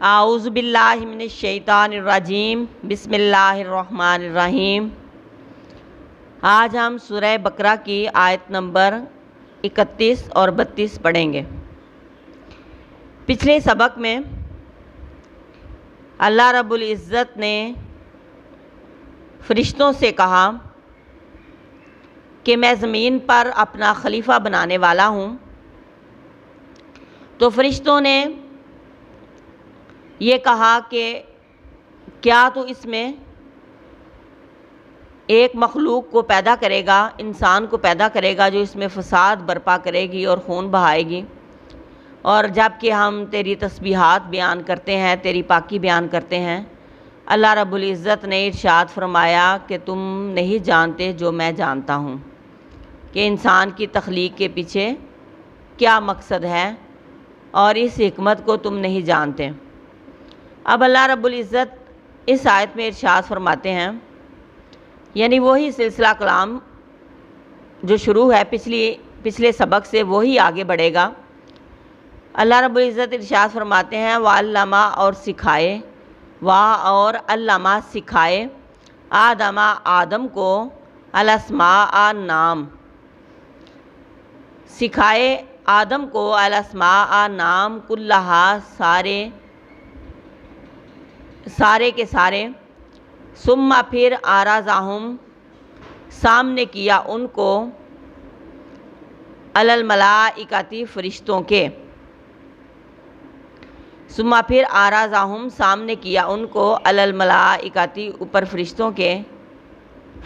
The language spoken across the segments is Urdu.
اعوذ باللہ من الشیطان الرجیم بسم اللہ الرحمن الرحیم۔ آج ہم سورہ بقرہ کی آیت نمبر 31 اور 32 پڑھیں گے۔ پچھلے سبق میں اللہ رب العزت نے فرشتوں سے کہا کہ میں زمین پر اپنا خلیفہ بنانے والا ہوں، تو فرشتوں نے یہ کہا کہ کیا تو اس میں ایک مخلوق کو پیدا کرے گا، انسان کو پیدا کرے گا جو اس میں فساد برپا کرے گی اور خون بہائے گی، اور جب کہ ہم تیری تسبیحات بیان کرتے ہیں، تیری پاکی بیان کرتے ہیں۔ اللہ رب العزت نے ارشاد فرمایا کہ تم نہیں جانتے جو میں جانتا ہوں، کہ انسان کی تخلیق کے پیچھے کیا مقصد ہے، اور اس حکمت کو تم نہیں جانتے۔ اب اللہ رب العزت اس آیت میں ارشاد فرماتے ہیں، یعنی وہی سلسلہ کلام جو شروع ہے پچھلے سبق سے وہی آگے بڑھے گا۔ اللہ رب العزت ارشاد فرماتے ہیں وَعَلَّمَ اور سکھائے، اور علامہ سکھائے، آدم کو الاسماء نام، سکھائے آدم کو الاسماء نام، کلہا سارے کے سارے، ثم پھر عرضہم سامنے کیا ان کو، علی الملائکۃ فرشتوں کے، ثم پھر عرضہم سامنے کیا ان کو، علی الملائکۃ اوپر فرشتوں کے،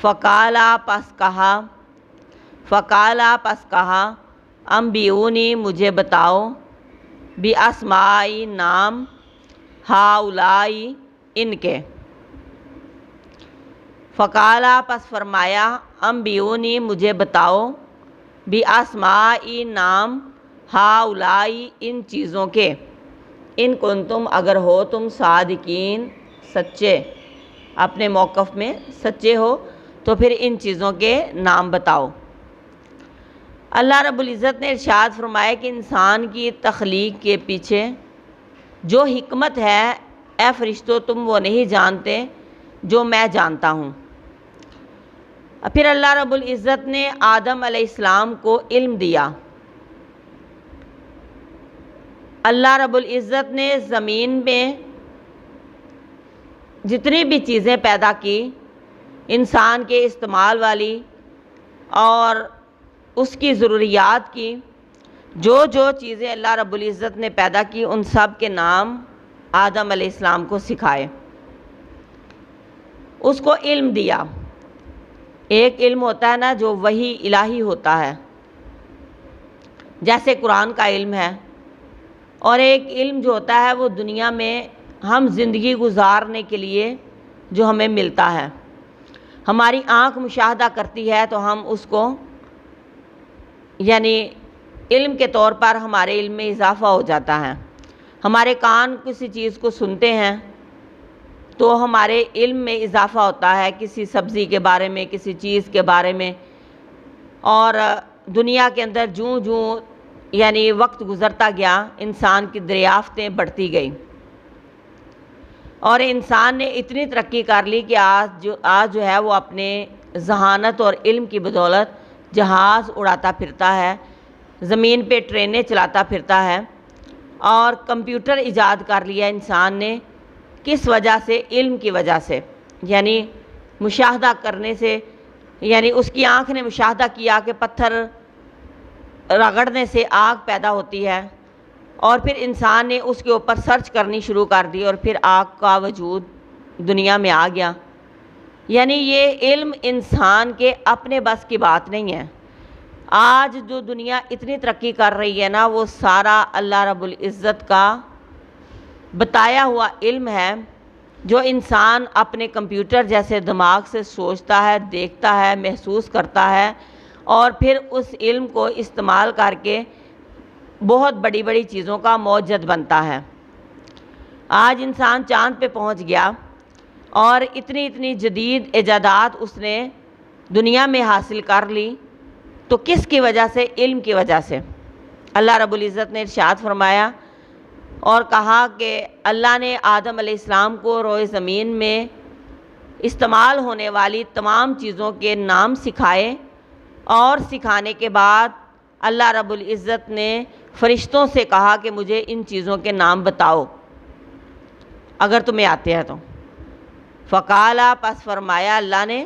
فقالا پس کہا انبئونی مجھے بتاؤ، باسماء نام، ہؤلاء ان کے، فقالا پس فرمایا انبئونی مجھے بتاؤ، باسماء نام، ہؤلاء ان چیزوں کے، ان کنتم اگر ہو تم صادقین سچے، اپنے موقف میں سچے ہو تو پھر ان چیزوں کے نام بتاؤ۔ اللہ رب العزت نے ارشاد فرمایا کہ انسان کی تخلیق کے پیچھے جو حکمت ہے، اے فرشتوں تم وہ نہیں جانتے جو میں جانتا ہوں۔ پھر اللہ رب العزت نے آدم علیہ السلام کو علم دیا۔ اللہ رب العزت نے زمین میں جتنی بھی چیزیں پیدا کی، انسان کے استعمال والی اور اس کی ضروریات کی، جو چیزیں اللہ رب العزت نے پیدا کی، ان سب کے نام آدم علیہ السلام کو سکھائے، اس کو علم دیا۔ ایک علم ہوتا ہے نا جو وحی الہی ہوتا ہے، جیسے قرآن کا علم ہے، اور ایک علم جو ہوتا ہے وہ دنیا میں ہم زندگی گزارنے کے لیے جو ہمیں ملتا ہے۔ ہماری آنکھ مشاہدہ کرتی ہے تو ہم اس کو یعنی علم کے طور پر ہمارے علم میں اضافہ ہو جاتا ہے۔ ہمارے کان کسی چیز کو سنتے ہیں تو ہمارے علم میں اضافہ ہوتا ہے، کسی سبزی کے بارے میں، کسی چیز کے بارے میں، اور دنیا کے اندر جوں یعنی وقت گزرتا گیا انسان کی دریافتیں بڑھتی گئی، اور انسان نے اتنی ترقی کر لی کہ آج جو ہے وہ اپنے ذہانت اور علم کی بدولت جہاز اڑاتا پھرتا ہے، زمین پہ ٹرینیں چلاتا پھرتا ہے، اور کمپیوٹر ایجاد کر لیا انسان نے۔ کس وجہ سے؟ علم کی وجہ سے، یعنی مشاہدہ کرنے سے، یعنی اس کی آنکھ نے مشاہدہ کیا کہ پتھر رگڑنے سے آگ پیدا ہوتی ہے، اور پھر انسان نے اس کے اوپر سرچ کرنی شروع کر دی، اور پھر آگ کا وجود دنیا میں آ گیا۔ یعنی یہ علم انسان کے اپنے بس کی بات نہیں ہے۔ آج جو دنیا اتنی ترقی کر رہی ہے نا، وہ سارا اللہ رب العزت کا بتایا ہوا علم ہے، جو انسان اپنے کمپیوٹر جیسے دماغ سے سوچتا ہے، دیکھتا ہے، محسوس کرتا ہے، اور پھر اس علم کو استعمال کر کے بہت بڑی بڑی چیزوں کا موجد بنتا ہے۔ آج انسان چاند پہ پہنچ گیا، اور اتنی جدید ایجادات اس نے دنیا میں حاصل کر لی، تو کس کی وجہ سے؟ علم کی وجہ سے۔ اللہ رب العزت نے ارشاد فرمایا اور کہا کہ اللہ نے آدم علیہ السلام کو روئے زمین میں استعمال ہونے والی تمام چیزوں کے نام سکھائے، اور سکھانے کے بعد اللہ رب العزت نے فرشتوں سے کہا کہ مجھے ان چیزوں کے نام بتاؤ اگر تمہیں آتے ہیں تو۔ فقالا، پس فرمایا اللہ نے،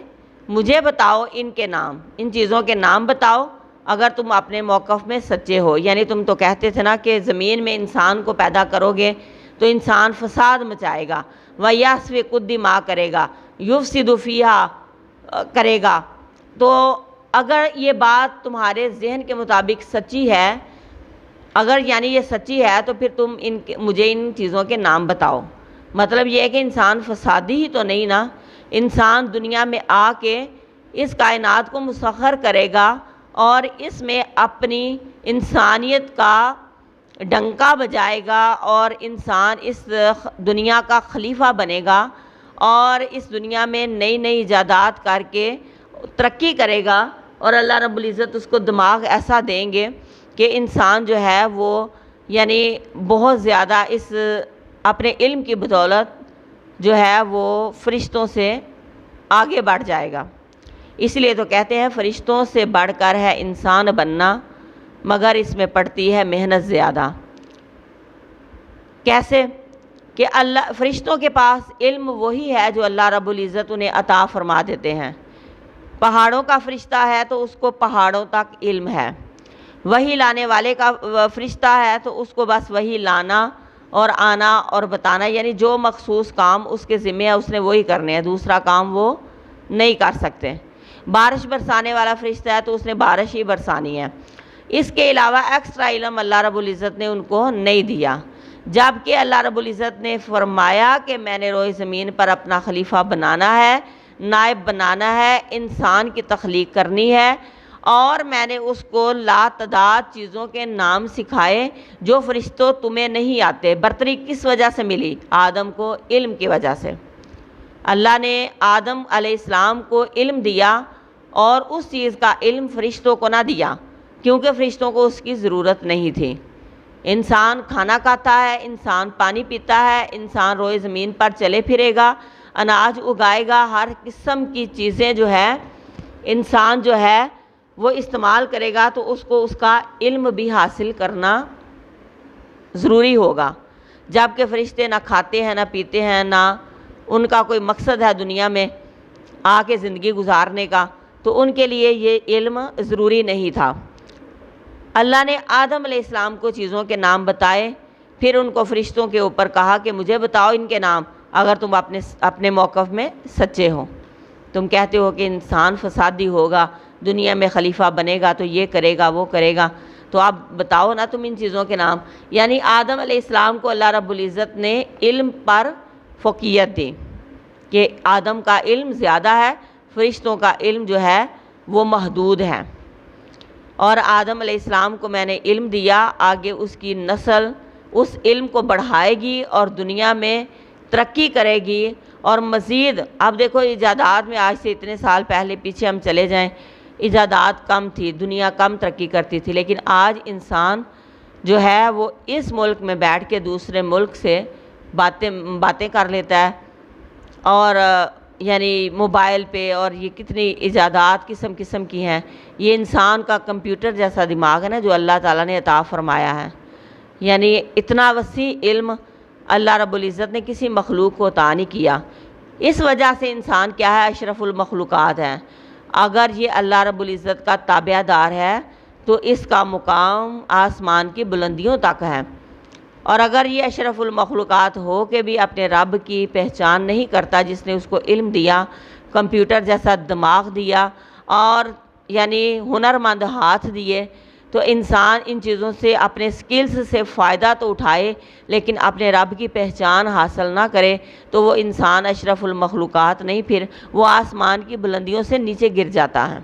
مجھے بتاؤ ان کے نام، ان چیزوں کے نام بتاؤ اگر تم اپنے موقف میں سچے ہو۔ یعنی تم تو کہتے تھے نا کہ زمین میں انسان کو پیدا کرو گے تو انسان فساد مچائے گا، وَيَسْفِكُ الدِّمَاءَ کرے گا، يُفْسِدُ فِيهَا کرے گا۔ تو اگر یہ بات تمہارے ذہن کے مطابق سچی ہے، اگر یعنی یہ سچی ہے تو پھر تم مجھے ان چیزوں کے نام بتاؤ۔ مطلب یہ ہے کہ انسان فسادی ہی تو نہیں نا، انسان دنیا میں آ کے اس کائنات کو مسخر کرے گا اور اس میں اپنی انسانیت کا ڈنکا بجائے گا، اور انسان اس دنیا کا خلیفہ بنے گا اور اس دنیا میں نئی نئی ایجادات کر کے ترقی کرے گا، اور اللہ رب العزت اس کو دماغ ایسا دیں گے کہ انسان جو ہے وہ یعنی بہت زیادہ اس اپنے علم کی بدولت جو ہے وہ فرشتوں سے آگے بڑھ جائے گا۔ اس لیے تو کہتے ہیں فرشتوں سے بڑھ کر ہے انسان بننا، مگر اس میں پڑتی ہے محنت زیادہ۔ کیسے؟ کہ فرشتوں کے پاس علم وہی ہے جو اللہ رب العزت انہیں عطا فرما دیتے ہیں۔ پہاڑوں کا فرشتہ ہے تو اس کو پہاڑوں تک علم ہے، وہی لانے والے کا فرشتہ ہے تو اس کو بس وہی لانا اور آنا اور بتانا، یعنی جو مخصوص کام اس کے ذمہ ہے اس نے وہی کرنے ہیں، دوسرا کام وہ نہیں کر سکتے۔ بارش برسانے والا فرشتہ ہے تو اس نے بارش ہی برسانی ہے، اس کے علاوہ ایکسٹرا علم اللہ رب العزت نے ان کو نہیں دیا۔ جبکہ اللہ رب العزت نے فرمایا کہ میں نے روئے زمین پر اپنا خلیفہ بنانا ہے، نائب بنانا ہے، انسان کی تخلیق کرنی ہے، اور میں نے اس کو لاتعداد چیزوں کے نام سکھائے جو فرشتوں تمہیں نہیں آتے۔ برتری کس وجہ سے ملی؟ آدم کو علم کی وجہ سے۔ اللہ نے آدم علیہ السلام کو علم دیا اور اس چیز کا علم فرشتوں کو نہ دیا، کیونکہ فرشتوں کو اس کی ضرورت نہیں تھی۔ انسان کھانا کھاتا ہے، انسان پانی پیتا ہے، انسان روئے زمین پر چلے پھرے گا، اناج اگائے گا، ہر قسم کی چیزیں جو ہے انسان جو ہے وہ استعمال کرے گا، تو اس کو اس کا علم بھی حاصل کرنا ضروری ہوگا۔ جبکہ فرشتے نہ کھاتے ہیں، نہ پیتے ہیں، نہ ان کا کوئی مقصد ہے دنیا میں آ کے زندگی گزارنے کا، تو ان کے لیے یہ علم ضروری نہیں تھا۔ اللہ نے آدم علیہ السلام کو چیزوں کے نام بتائے، پھر ان کو فرشتوں کے اوپر کہا کہ مجھے بتاؤ ان کے نام اگر تم اپنے موقف میں سچے ہو۔ تم کہتے ہو کہ انسان فسادی ہوگا، دنیا میں خلیفہ بنے گا تو یہ کرے گا وہ کرے گا، تو اب بتاؤ نا تم ان چیزوں کے نام۔ یعنی آدم علیہ السلام کو اللہ رب العزت نے علم پر فوقیت دی کہ آدم کا علم زیادہ ہے، فرشتوں کا علم جو ہے وہ محدود ہے، اور آدم علیہ السلام کو میں نے علم دیا، آگے اس کی نسل اس علم کو بڑھائے گی اور دنیا میں ترقی کرے گی، اور مزید اب دیکھو ایجادات میں آج سے اتنے سال پہلے پیچھے ہم چلے جائیں، ایجادات کم تھی، دنیا کم ترقی کرتی تھی، لیکن آج انسان جو ہے وہ اس ملک میں بیٹھ کے دوسرے ملک سے باتیں کر لیتا ہے، اور یعنی موبائل پہ، اور یہ کتنی ایجادات قسم قسم کی ہیں۔ یہ انسان کا کمپیوٹر جیسا دماغ ہے نا جو اللہ تعالیٰ نے عطا فرمایا ہے، یعنی اتنا وسیع علم اللہ رب العزت نے کسی مخلوق کو عطا نہیں کیا۔ اس وجہ سے انسان کیا ہے؟ اشرف المخلوقات ہے۔ اگر یہ اللہ رب العزت کا تابع دار ہے تو اس کا مقام آسمان کی بلندیوں تک ہے، اور اگر یہ اشرف المخلوقات ہو کے بھی اپنے رب کی پہچان نہیں کرتا جس نے اس کو علم دیا، کمپیوٹر جیسا دماغ دیا، اور یعنی ہنرمند ہاتھ دیے، تو انسان ان چیزوں سے اپنے سکلز سے فائدہ تو اٹھائے لیکن اپنے رب کی پہچان حاصل نہ کرے تو وہ انسان اشرف المخلوقات نہیں، پھر وہ آسمان کی بلندیوں سے نیچے گر جاتا ہے۔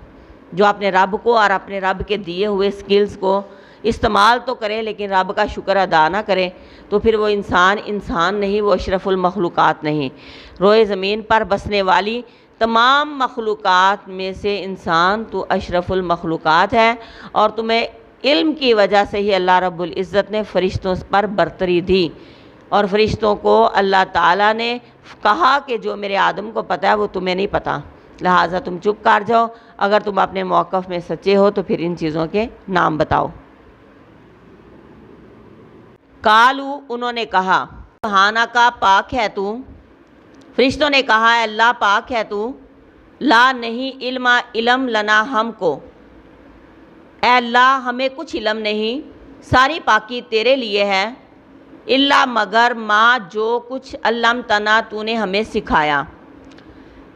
جو اپنے رب کو اور اپنے رب کے دیے ہوئے سکلز کو استعمال تو کرے لیکن رب کا شکر ادا نہ کرے تو پھر وہ انسان نہیں، وہ اشرف المخلوقات نہیں۔ روئے زمین پر بسنے والی تمام مخلوقات میں سے انسان تو اشرف المخلوقات ہے، اور تمہیں علم کی وجہ سے ہی اللہ رب العزت نے فرشتوں پر برتری دی، اور فرشتوں کو اللہ تعالیٰ نے کہا کہ جو میرے آدم کو پتہ ہے وہ تمہیں نہیں پتہ، لہٰذا تم چپ کر جاؤ، اگر تم اپنے موقف میں سچے ہو تو پھر ان چیزوں کے نام بتاؤ۔ قالو، انہوں نے کہا، سبحانہ کا پاک ہے تو، فرشتوں نے کہا ہے اللہ پاک ہے تو، لا نہیں علم لنا ہم کو، اے اللہ ہمیں کچھ علم نہیں، ساری پاکی تیرے لیے ہے، الا مگر ما جو کچھ علمتنا تو نے ہمیں سکھایا،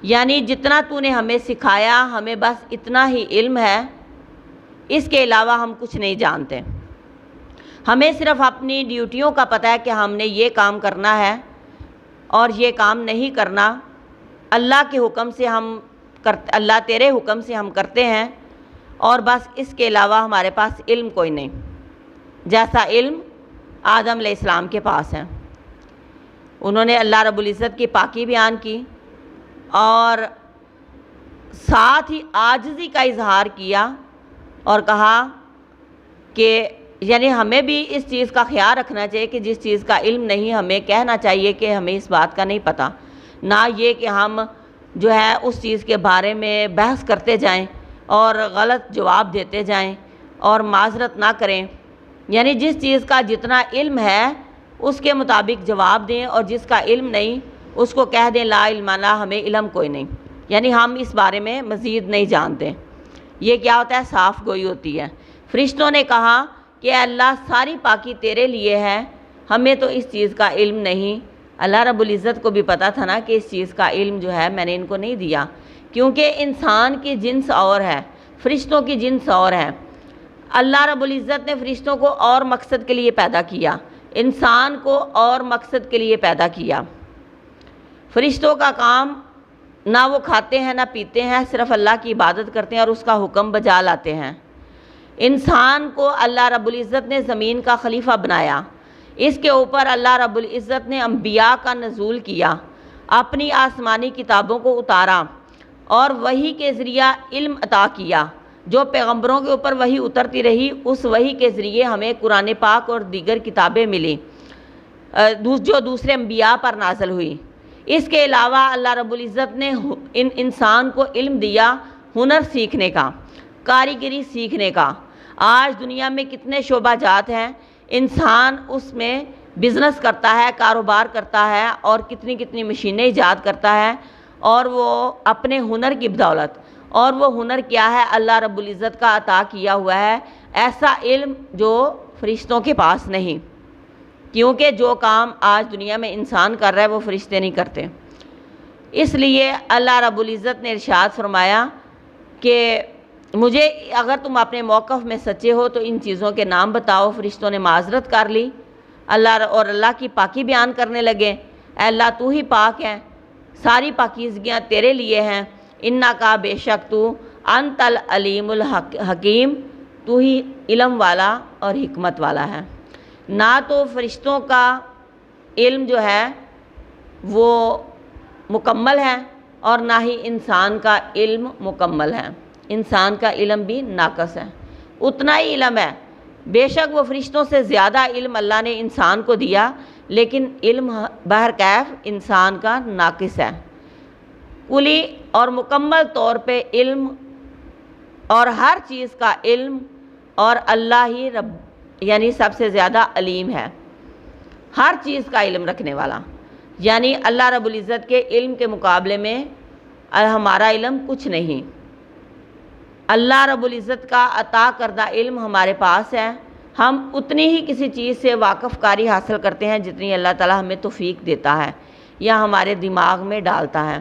یعنی جتنا تو نے ہمیں سکھایا ہمیں بس اتنا ہی علم ہے، اس کے علاوہ ہم کچھ نہیں جانتے، ہمیں صرف اپنی ڈیوٹیوں کا پتہ ہے کہ ہم نے یہ کام کرنا ہے اور یہ کام نہیں کرنا، اللہ کے حکم سے اللہ تیرے حکم سے ہم کرتے ہیں، اور بس اس کے علاوہ ہمارے پاس علم کوئی نہیں، جیسا علم آدم علیہ السلام کے پاس ہے۔ انہوں نے اللہ رب العزت کی پاکی بیان کی اور ساتھ ہی عاجزی کا اظہار کیا اور کہا کہ یعنی ہمیں بھی اس چیز کا خیال رکھنا چاہیے کہ جس چیز کا علم نہیں ہمیں کہنا چاہیے کہ ہمیں اس بات کا نہیں پتہ، نہ یہ کہ ہم جو ہے اس چیز کے بارے میں بحث کرتے جائیں اور غلط جواب دیتے جائیں اور معذرت نہ کریں، یعنی جس چیز کا جتنا علم ہے اس کے مطابق جواب دیں، اور جس کا علم نہیں اس کو کہہ دیں لا علم لنا، ہمیں علم کوئی نہیں، یعنی ہم اس بارے میں مزید نہیں جانتے۔ یہ کیا ہوتا ہے؟ صاف گوئی ہوتی ہے۔ فرشتوں نے کہا کہ اے اللہ ساری پاکی تیرے لیے ہے، ہمیں تو اس چیز کا علم نہیں۔ اللہ رب العزت کو بھی پتہ تھا نا کہ اس چیز کا علم جو ہے میں نے ان کو نہیں دیا، کیونکہ انسان کی جنس اور ہے، فرشتوں کی جنس اور ہے۔ اللہ رب العزت نے فرشتوں کو اور مقصد کے لیے پیدا کیا، انسان کو اور مقصد کے لیے پیدا کیا۔ فرشتوں کا کام نہ وہ کھاتے ہیں نہ پیتے ہیں، صرف اللہ کی عبادت کرتے ہیں اور اس کا حکم بجا لاتے ہیں۔ انسان کو اللہ رب العزت نے زمین کا خلیفہ بنایا، اس کے اوپر اللہ رب العزت نے انبیاء کا نزول کیا، اپنی آسمانی کتابوں کو اتارا اور وحی کے ذریعہ علم عطا کیا، جو پیغمبروں کے اوپر وحی اترتی رہی اس وحی کے ذریعے ہمیں قرآن پاک اور دیگر کتابیں ملی جو دوسرے انبیاء پر نازل ہوئی۔ اس کے علاوہ اللہ رب العزت نے انسان کو علم دیا ہنر سیکھنے کا، کاریگری سیکھنے کا۔ آج دنیا میں کتنے شعبہ جات ہیں، انسان اس میں بزنس کرتا ہے، کاروبار کرتا ہے اور کتنی کتنی مشینیں ایجاد کرتا ہے، اور وہ اپنے ہنر کی بدولت، اور وہ ہنر کیا ہے؟ اللہ رب العزت کا عطا کیا ہوا ہے ایسا علم جو فرشتوں کے پاس نہیں، کیونکہ جو کام آج دنیا میں انسان کر رہا ہے وہ فرشتے نہیں کرتے۔ اس لیے اللہ رب العزت نے ارشاد فرمایا کہ مجھے اگر تم اپنے موقف میں سچے ہو تو ان چیزوں کے نام بتاؤ۔ فرشتوں نے معذرت کر لی اور اللہ کی پاکی بیان کرنے لگے، اے اللہ تو ہی پاک ہے، ساری پاکیزگیاں تیرے لیے ہیں، انکا بے شک تو انت العلیم الحکیم، تو ہی علم والا اور حکمت والا ہے۔ نہ تو فرشتوں کا علم جو ہے وہ مکمل ہے اور نہ ہی انسان کا علم مکمل ہے، انسان کا علم بھی ناقص ہے، اتنا ہی علم ہے، بے شک وہ فرشتوں سے زیادہ علم اللہ نے انسان کو دیا، لیکن علم بہرکیف انسان کا ناقص ہے۔ کلی اور مکمل طور پہ علم اور ہر چیز کا علم اور اللہ ہی رب یعنی سب سے زیادہ علیم ہے، ہر چیز کا علم رکھنے والا، یعنی اللہ رب العزت کے علم کے مقابلے میں ہمارا علم کچھ نہیں۔ اللہ رب العزت کا عطا کردہ علم ہمارے پاس ہے، ہم اتنی ہی کسی چیز سے واقف کاری حاصل کرتے ہیں جتنی اللہ تعالیٰ ہمیں توفیق دیتا ہے یا ہمارے دماغ میں ڈالتا ہے،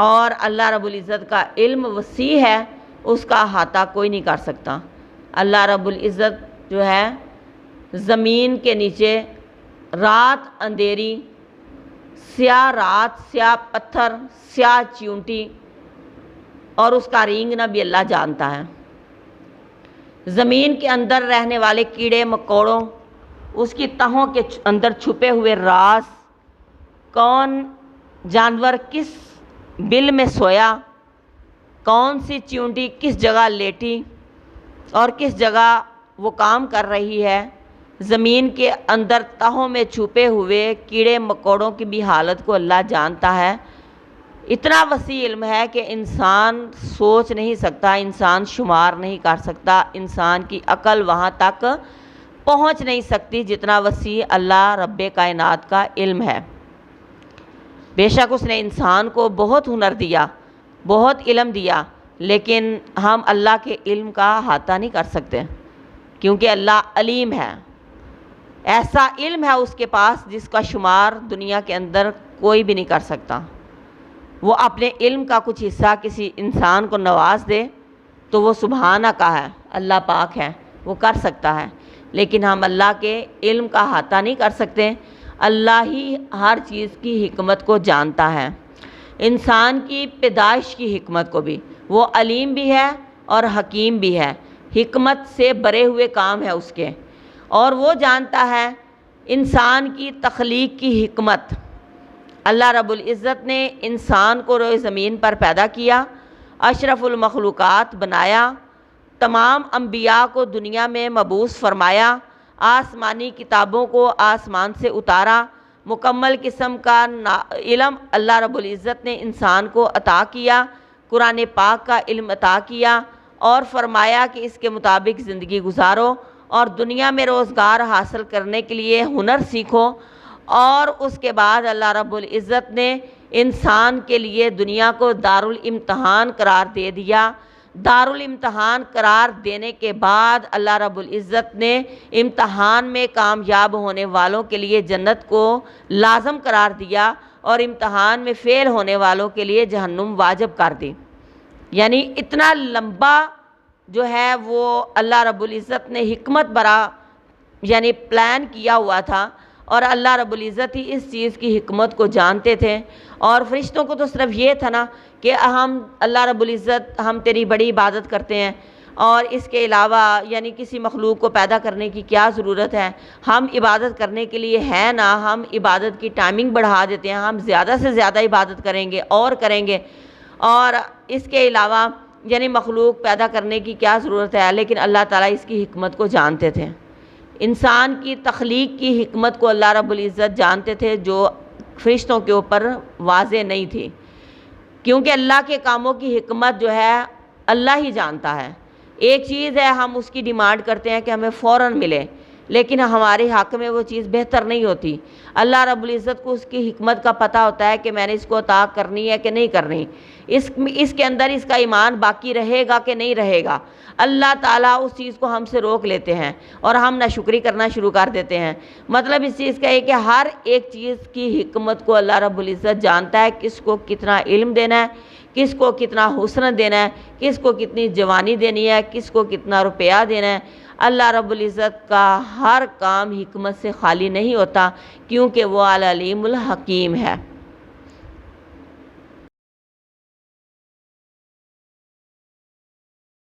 اور اللہ رب العزت کا علم وسیع ہے، اس کا احاطہ کوئی نہیں کر سکتا۔ اللہ رب العزت جو ہے زمین کے نیچے رات اندھیری، سیاہ رات، سیاہ پتھر، سیاہ چیونٹی اور اس کا رینگنا بھی اللہ جانتا ہے۔ زمین کے اندر رہنے والے کیڑے مکوڑوں، اس کی تہوں کے اندر چھپے ہوئے راز، کون جانور کس بل میں سویا، کون سی چیونٹی کس جگہ لیٹی، اور کس جگہ وہ کام کر رہی ہے، زمین کے اندر تہوں میں چھپے ہوئے کیڑے مکوڑوں کی بھی حالت کو اللہ جانتا ہے۔ اتنا وسیع علم ہے کہ انسان سوچ نہیں سکتا، انسان شمار نہیں کر سکتا، انسان کی عقل وہاں تک پہنچ نہیں سکتی جتنا وسیع اللہ رب کائنات کا علم ہے۔ بے شک اس نے انسان کو بہت ہنر دیا، بہت علم دیا، لیکن ہم اللہ کے علم کا احاطہ نہیں کر سکتے، کیونکہ اللہ علیم ہے۔ ایسا علم ہے اس کے پاس جس کا شمار دنیا کے اندر کوئی بھی نہیں کر سکتا۔ وہ اپنے علم کا کچھ حصہ کسی انسان کو نواز دے تو وہ سبحانہ کا ہے، اللہ پاک ہے، وہ کر سکتا ہے، لیکن ہم اللہ کے علم کا احاطہ نہیں کر سکتے۔ اللہ ہی ہر چیز کی حکمت کو جانتا ہے، انسان کی پیدائش کی حکمت کو بھی۔ وہ علیم بھی ہے اور حکیم بھی ہے، حکمت سے بھرے ہوئے کام ہے اس کے، اور وہ جانتا ہے انسان کی تخلیق کی حکمت۔ اللہ رب العزت نے انسان کو روئے زمین پر پیدا کیا، اشرف المخلوقات بنایا، تمام انبیاء کو دنیا میں مبعوث فرمایا، آسمانی کتابوں کو آسمان سے اتارا، مکمل قسم کا علم اللہ رب العزت نے انسان کو عطا کیا، قرآن پاک کا علم عطا کیا، اور فرمایا کہ اس کے مطابق زندگی گزارو اور دنیا میں روزگار حاصل کرنے کے لیے ہنر سیکھو۔ اور اس کے بعد اللہ رب العزت نے انسان کے لیے دنیا کو دارالامتحان قرار دے دیا۔ دارالامتحان قرار دینے کے بعد اللہ رب العزت نے امتحان میں کامیاب ہونے والوں کے لیے جنت کو لازم قرار دیا، اور امتحان میں فیل ہونے والوں کے لیے جہنم واجب کر دی۔ یعنی اتنا لمبا جو ہے وہ اللہ رب العزت نے حکمت برا یعنی پلان کیا ہوا تھا، اور اللہ رب العزت ہی اس چیز کی حکمت کو جانتے تھے۔ اور فرشتوں کو تو صرف یہ تھا نا کہ ہم اللہ رب العزت ہم تیری بڑی عبادت کرتے ہیں، اور اس کے علاوہ یعنی کسی مخلوق کو پیدا کرنے کی کیا ضرورت ہے، ہم عبادت کرنے کے لیے ہے نا، ہم عبادت کی ٹائمنگ بڑھا دیتے ہیں، ہم زیادہ سے زیادہ عبادت کریں گے اور کریں گے، اور اس کے علاوہ یعنی مخلوق پیدا کرنے کی کیا ضرورت ہے۔ لیکن اللہ تعالیٰ اس کی حکمت کو جانتے تھے، انسان کی تخلیق کی حکمت کو اللہ رب العزت جانتے تھے، جو فرشتوں کے اوپر واضح نہیں تھی، کیونکہ اللہ کے کاموں کی حکمت جو ہے اللہ ہی جانتا ہے۔ ایک چیز ہے ہم اس کی ڈیمانڈ کرتے ہیں کہ ہمیں فوراً ملے، لیکن ہمارے حق میں وہ چیز بہتر نہیں ہوتی۔ اللہ رب العزت کو اس کی حکمت کا پتہ ہوتا ہے کہ میں نے اس کو عطا کرنی ہے کہ نہیں کرنی، اس کے اندر اس کا ایمان باقی رہے گا کہ نہیں رہے گا۔ اللہ تعالیٰ اس چیز کو ہم سے روک لیتے ہیں اور ہم ناشکری کرنا شروع کر دیتے ہیں۔ مطلب اس چیز کا ہے کہ ہر ایک چیز کی حکمت کو اللہ رب العزت جانتا ہے، کس کو کتنا علم دینا ہے، کس کو کتنا حسن دینا ہے، کس کو کتنی جوانی دینی ہے، کس کو کتنا روپیہ دینا ہے۔ اللہ رب العزت کا ہر کام حکمت سے خالی نہیں ہوتا، کیونکہ وہ العلیم الحکیم ہے۔